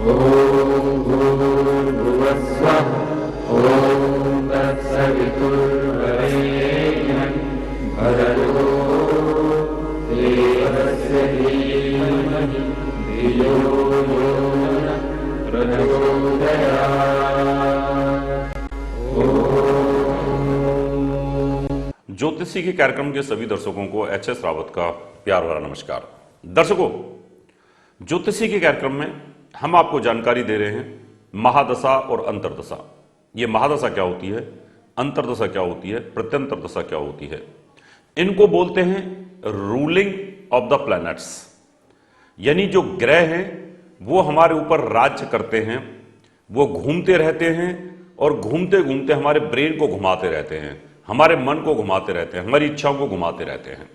ॐ भूर्भुवस्सुवः ॐ तत्सवितुर्वरेण्यं भर्गो देवस्य धीमहि धियो यो नः प्रचोदयात्। ज्योतिषी के कार्यक्रम के सभी दर्शकों को एच.एस. रावत का प्यार भरा नमस्कार। दर्शकों, ज्योतिषी के कार्यक्रम में हम आपको जानकारी दे रहे हैं महादशा और अंतर्दशा। ये महादशा क्या होती है, अंतर्दशा क्या होती है, प्रत्यंतर दशा क्या होती है। इनको बोलते हैं रूलिंग ऑफ द प्लैनेट्स, यानी जो ग्रह हैं वो हमारे ऊपर राज्य करते हैं, वो घूमते रहते हैं और घूमते घूमते हमारे ब्रेन को घुमाते रहते हैं, हमारे मन को घुमाते रहते हैं, हमारी इच्छाओं को घुमाते रहते हैं।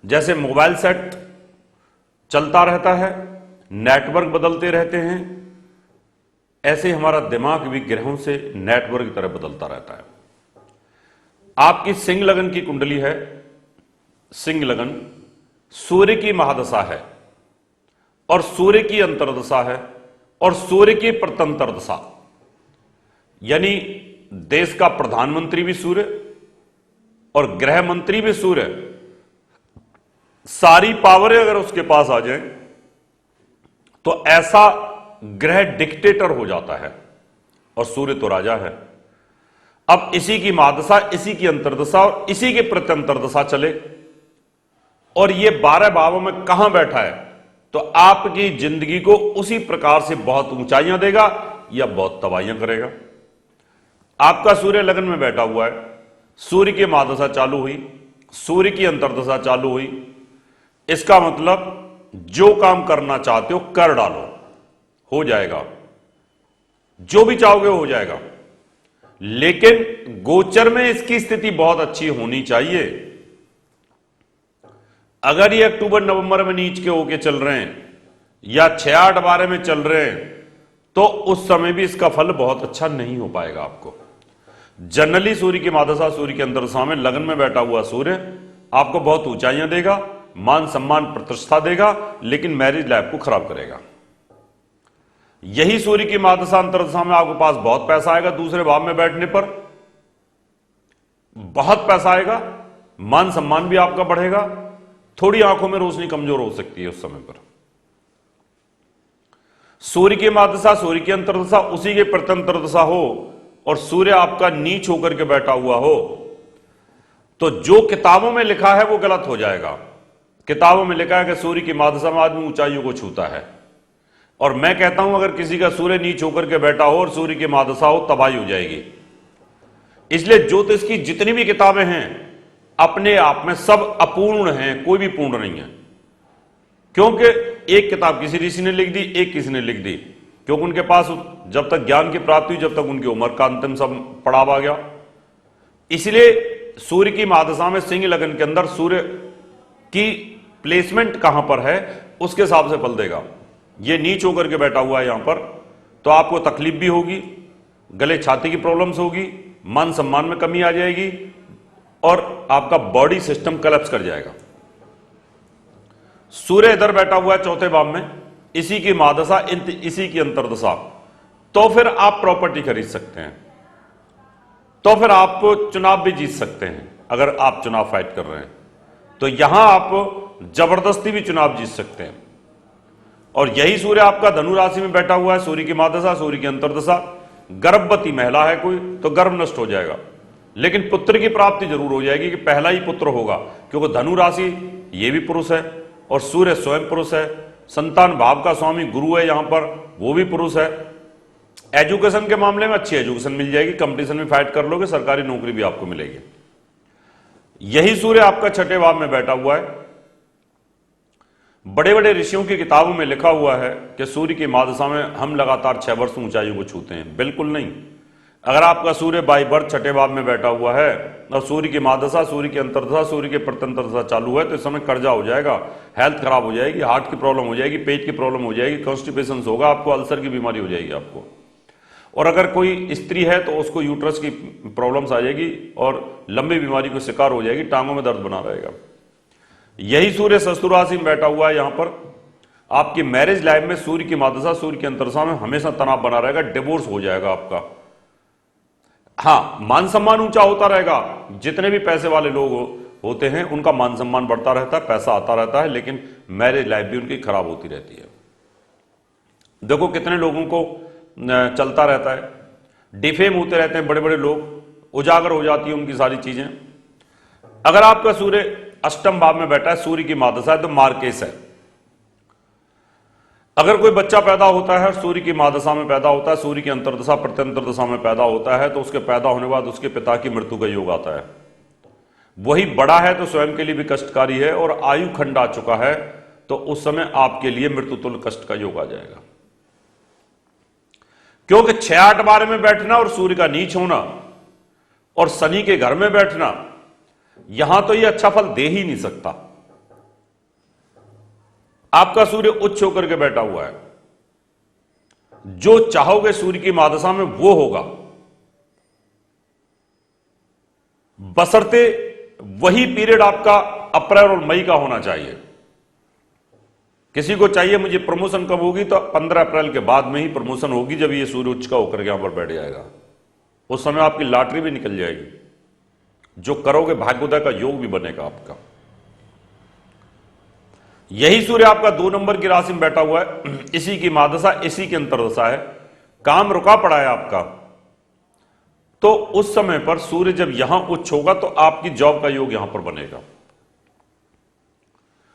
जैसे मोबाइल सेट चलता रहता है, नेटवर्क बदलते रहते हैं, ऐसे हमारा दिमाग भी ग्रहों से नेटवर्क की तरह बदलता रहता है। आपकी सिंह लगन की कुंडली है, सिंह लगन सूर्य की महादशा है और सूर्य की अंतर्दशा है और सूर्य की प्रत्यंतर दशा, यानी देश का प्रधानमंत्री भी सूर्य और गृह मंत्री भी सूर्य, सारी पावरें अगर उसके पास आ जाए तो ऐसा ग्रह डिक्टेटर हो जाता है और सूर्य तो राजा है। अब इसी की महादशा, इसी की अंतर्दशा और इसी के प्रत्यंतर दशा चले और ये 12 भावों में कहां बैठा है तो आपकी जिंदगी को उसी प्रकार से बहुत ऊंचाइयां देगा या बहुत तबाहियां करेगा। आपका सूर्य लगन में बैठा हुआ है, सूर्य की महादशा चालू हुई, सूर्य की अंतर्दशा चालू हुई, इसका मतलब जो काम करना चाहते हो कर डालो, हो जाएगा, जो भी चाहोगे हो जाएगा। लेकिन गोचर में इसकी स्थिति बहुत अच्छी होनी चाहिए। अगर ये अक्टूबर नवंबर में नीच के होके चल रहे हैं या 6-8-12 में चल रहे हैं तो उस समय भी इसका फल बहुत अच्छा नहीं हो पाएगा आपको। जनरली सूर्य की महादशा, सूर्य के अंतर्दशा में लगन में बैठा हुआ सूर्य आपको बहुत ऊंचाइयां देगा, मान सम्मान प्रतिष्ठा देगा, लेकिन मैरिज लाइफ को खराब करेगा। यही सूर्य की महादशा अंतर्दशा में आपके पास बहुत पैसा आएगा, दूसरे भाव में बैठने पर बहुत पैसा आएगा, मान सम्मान भी आपका बढ़ेगा, थोड़ी आंखों में रोशनी कमजोर हो सकती है उस समय पर। सूर्य की महादशा, सूर्य की अंतर्दशा उसी के प्रत्यंतर दशा हो और सूर्य आपका नीच होकर के बैठा हुआ हो तो जो किताबों में लिखा है वो गलत हो जाएगा। किताबों में लिखा है कि सूर्य की महादशा में आदमी ऊंचाइयों को छूता है, और मैं कहता हूं अगर किसी का सूर्य नीच होकर के बैठा हो और सूर्य की महादशा हो तबाही हो जाएगी। इसलिए ज्योतिष की जितनी भी किताबें हैं अपने आप में सब अपूर्ण हैं, कोई भी पूर्ण नहीं है। क्योंकि एक किताब किसी ऋषि ने लिख दी, एक किसी ने लिख दी, क्योंकि उनके पास जब तक ज्ञान की प्राप्ति हुई जब तक उनकी उम्र का अंतिम सब पड़ाव आ गया। इसलिए सूर्य की महादशा में सिंह लगन के अंदर सूर्य की प्लेसमेंट कहां पर है उसके हिसाब से फल देगा। ये नीच होकर के बैठा हुआ है यहां पर तो आपको तकलीफ भी होगी, गले छाती की प्रॉब्लम्स होगी, मान सम्मान में कमी आ जाएगी और आपका बॉडी सिस्टम कोलैप्स कर जाएगा। सूर्य इधर बैठा हुआ है चौथे भाव में, इसी की महादशा, इसी की अंतर्दशा, तो फिर आप प्रॉपर्टी खरीद सकते हैं, तो फिर आप चुनाव भी जीत सकते हैं। अगर आप चुनाव फाइट कर रहे हैं तो यहां आप जबरदस्ती भी चुनाव जीत सकते हैं। और यही सूर्य आपका धनु राशि में बैठा हुआ है, सूर्य की महादशा, सूर्य की अंतर्दशा। गर्भवती महिला है कोई तो गर्भ नष्ट हो जाएगा, लेकिन पुत्र की प्राप्ति जरूर हो जाएगी कि पहला ही पुत्र होगा, क्योंकि धनु राशि ये भी पुरुष है और सूर्य स्वयं पुरुष है। संतान भाव का स्वामी गुरु है यहां पर, वो भी पुरुष है। एजुकेशन के मामले में अच्छी एजुकेशन मिल जाएगी, कंपटीशन में फाइट कर लोगे, सरकारी नौकरी भी आपको मिलेगी। यही सूर्य आपका छठे भाव में बैठा हुआ है। बड़े बड़े ऋषियों की किताबों में लिखा हुआ है कि सूर्य की महादशा में हम लगातार 6 वर्ष ऊंचाइयों को छूते हैं। बिल्कुल नहीं। अगर आपका सूर्य बाई बर्थ छठे भाव में बैठा हुआ है और सूर्य की महादशा, सूर्य की अंतर्दशा, सूर्य के प्रत्यंतर दशा चालू है तो इस समय कर्जा हो जाएगा, हेल्थ खराब हो जाएगी, हार्ट की प्रॉब्लम हो जाएगी, पेट की प्रॉब्लम हो जाएगी, कॉन्स्टिपेशन होगा, आपको अल्सर की बीमारी हो जाएगी आपको। और अगर कोई स्त्री है तो उसको यूट्रस की प्रॉब्लम्स आ जाएगी और लंबी बीमारी को शिकार हो जाएगी, टांगों में दर्द बना रहेगा। यही सूर्य शत्रु राशि में बैठा हुआ है यहां पर। आपकी मैरिज लाइफ में सूर्य की महादशा, सूर्य की अंतर्दशा में हमेशा तनाव बना रहेगा, डिवोर्स हो जाएगा आपका। हां, मान सम्मान ऊंचा होता रहेगा, जितने भी पैसे वाले लोग होते हैं उनका मान सम्मान बढ़ता रहता है, पैसा आता रहता है, लेकिन मैरिज लाइफ भी उनकी खराब होती रहती है। देखो कितने लोगों को चलता रहता है, डिफेम होते रहते हैं, बड़े बड़े लोग, उजागर हो जाती है उनकी सारी चीजें। अगर आपका सूर्य अष्टम भाव में बैठा है, सूर्य की महादशा है, तो मार्केस है। अगर कोई बच्चा पैदा होता है और सूर्य की महादशा में पैदा होता है, सूर्य की अंतर्दशा प्रत्यंतरदशा में पैदा होता है, तो उसके पैदा होने के बाद उसके पिता की मृत्यु का योग आता है। वही बड़ा है तो स्वयं के लिए भी कष्टकारी है, और आयु खंड आ चुका है तो उस समय आपके लिए मृत्यु तुल्य कष्ट का योग आ जाएगा। क्योंकि 6-8 बारे में बैठना और सूर्य का नीच होना और शनि के घर में बैठना, यहां तो यह अच्छा फल दे ही नहीं सकता। आपका सूर्य उच्च होकर के बैठा हुआ है, जो चाहोगे सूर्य की महादशा में वो होगा, बशर्ते वही पीरियड आपका अप्रैल और मई का होना चाहिए। किसी को चाहिए मुझे प्रमोशन कब होगी, तो 15 अप्रैल के बाद में ही प्रमोशन होगी, जब ये सूर्य उच्च का होकर यहां पर बैठ जाएगा। उस समय आपकी लॉटरी भी निकल जाएगी, जो करोगे भाग्योदय का योग भी बनेगा आपका। यही सूर्य आपका 2 नंबर की राशि में बैठा हुआ है, इसी की महादशा, इसी की अंतर्दशा है, काम रुका पड़ा है आपका। तो उस समय पर सूर्य जब यहां उच्च होगा तो आपकी जॉब का योग यहां पर बनेगा,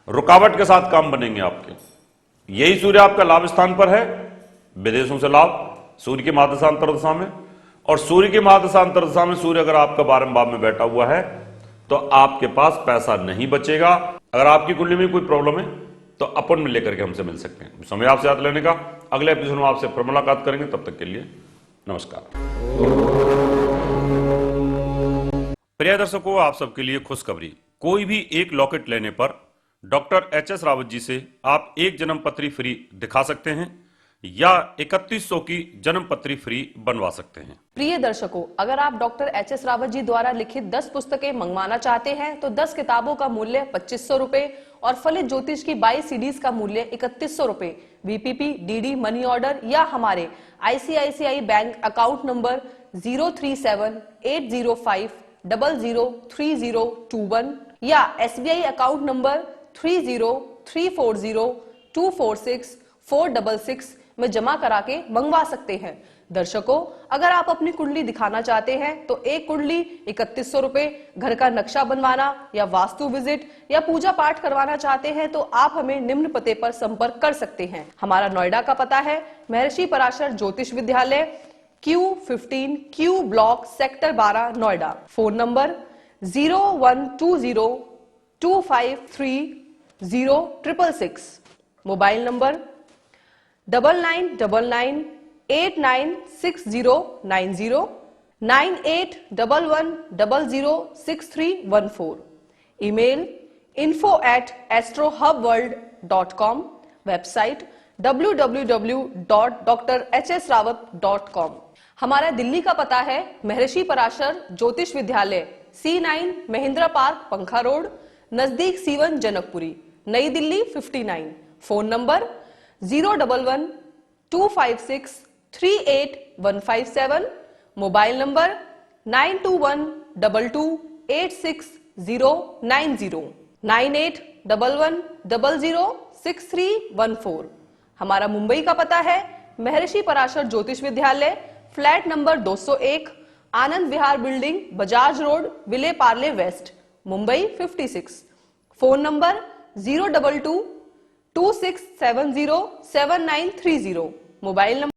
रुकावट के साथ काम बनेंगे आपके। यही सूर्य आपका लाभ स्थान पर है, विदेशों से लाभ सूर्य की महादशा अंतर्दशा में। और सूर्य की महादशा अंतर्दशा में सूर्य अगर आपका 12वें भाव में बैठा हुआ है तो आपके पास पैसा नहीं बचेगा। अगर आपकी कुंडली में कोई प्रॉब्लम है तो अपॉइंटमेंट लेकर के हमसे मिल सकते हैं। समय आपसे हाथ लेने का, अगले एपिसोड में आपसे फिर मुलाकात करेंगे। तब तक के लिए नमस्कार। प्रिय दर्शकों, आप सबके लिए खुशखबरी। कोई भी एक लॉकेट लेने पर डॉक्टर एच.एस. रावत जी से आप एक जन्म पत्री फ्री दिखा सकते हैं या 3100 की जन्म पत्री फ्री बनवा सकते हैं। प्रिय दर्शकों, अगर आप डॉक्टर एच.एस. रावत जी द्वारा लिखित 10 पुस्तकें मंगवाना चाहते हैं तो 10 किताबों का मूल्य 2500 रुपए और फलित ज्योतिष की 22 सीडीज का मूल्य 3100 रुपए वीपीपी, डीडी, मनी ऑर्डर या हमारे आईसीआईसीआई बैंक अकाउंट नंबर 037805003021 या एसबीआई अकाउंट नंबर 30340246 में जमा करा के मंगवा सकते हैं। दर्शकों, अगर आप अपनी कुंडली दिखाना चाहते हैं तो एक कुंडली 3100 रुपए, घर का नक्शा बनवाना या वास्तु विजिट या पूजा पाठ करवाना चाहते हैं तो आप हमें निम्न पते पर संपर्क कर सकते हैं। हमारा नोएडा का पता है महर्षि पराशर ज्योतिष विद्यालय, Q15 Q block, sector 12, Noida. Phone number 0120253066। Mobile number 9999896090 9811006314। Email info@astrohubworld.com। Website www.drhsrawat.com। हमारा दिल्ली का पता है महर्षि पराशर ज्योतिष विद्यालय, C9 महिंद्रा पार्क, पंखा रोड, नजदीक C1 जनकपुरी, नई Delhi 59। Phone number 01125638157। Mobile number 9212286090 9811006314। हमारा मुंबई का पता है महर्षि Parashar Jyotish Vidyalaya, flat number 201, Anand Vihar building, Bajaj road, Vile Parle west, Mumbai 56। Phone number 02226707930। Mobile number